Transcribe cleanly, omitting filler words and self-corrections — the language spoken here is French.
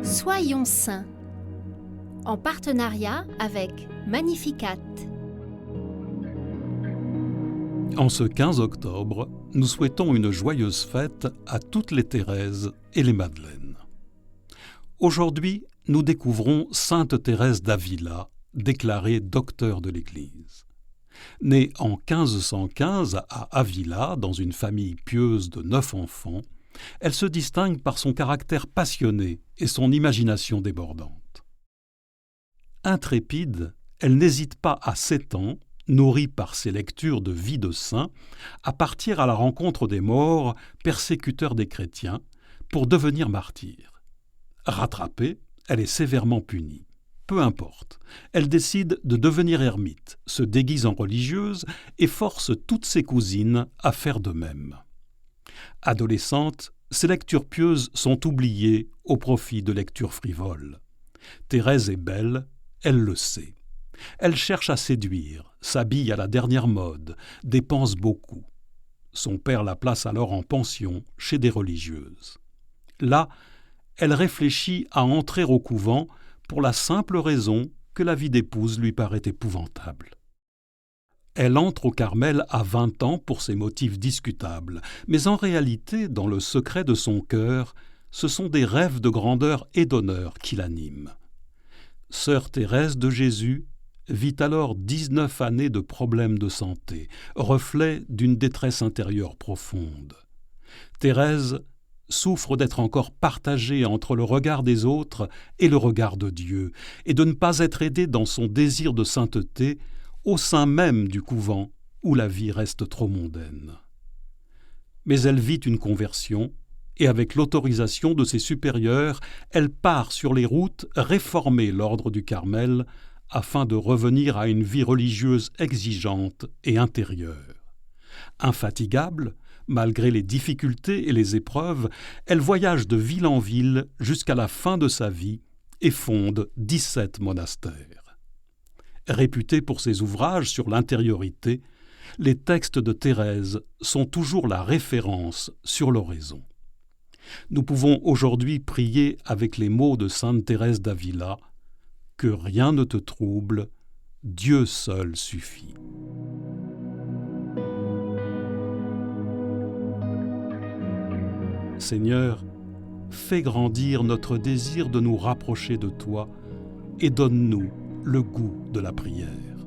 Soyons saints, en partenariat avec Magnificat. En ce 15 octobre, nous souhaitons une joyeuse fête à toutes les Thérèse et les Madeleines. Aujourd'hui, nous découvrons Sainte Thérèse d'Avila, déclarée docteur de l'Église. Née en 1515 à Avila, dans une famille pieuse de 9 enfants, elle se distingue par son caractère passionné et son imagination débordante. Intrépide, elle n'hésite pas à 7 ans, nourrie par ses lectures de vie de saints, à partir à la rencontre des morts, persécuteurs des chrétiens, pour devenir martyr. Rattrapée, elle est sévèrement punie. Peu importe, elle décide de devenir ermite, se déguise en religieuse et force toutes ses cousines à faire de même. Adolescente, ses lectures pieuses sont oubliées au profit de lectures frivoles. Thérèse est belle, elle le sait. Elle cherche à séduire, s'habille à la dernière mode, dépense beaucoup. Son père la place alors en pension chez des religieuses. Là, elle réfléchit à entrer au couvent pour la simple raison que la vie d'épouse lui paraît épouvantable. Elle entre au Carmel à 20 ans pour ses motifs discutables, mais en réalité, dans le secret de son cœur, ce sont des rêves de grandeur et d'honneur qui l'animent. Sœur Thérèse de Jésus vit alors 19 années de problèmes de santé, reflet d'une détresse intérieure profonde. Thérèse souffre d'être encore partagée entre le regard des autres et le regard de Dieu, et de ne pas être aidée dans son désir de sainteté au sein même du couvent où la vie reste trop mondaine. Mais elle vit une conversion, et avec l'autorisation de ses supérieurs, elle part sur les routes réformer l'ordre du Carmel afin de revenir à une vie religieuse exigeante et intérieure. Infatigable, malgré les difficultés et les épreuves, elle voyage de ville en ville jusqu'à la fin de sa vie et fonde 17 monastères. Réputée pour ses ouvrages sur l'intériorité, les textes de Thérèse sont toujours la référence sur l'oraison. Nous pouvons aujourd'hui prier avec les mots de Sainte Thérèse d'Avila « Que rien ne te trouble, Dieu seul suffit ». Seigneur, fais grandir notre désir de nous rapprocher de toi et donne-nous le goût de la prière.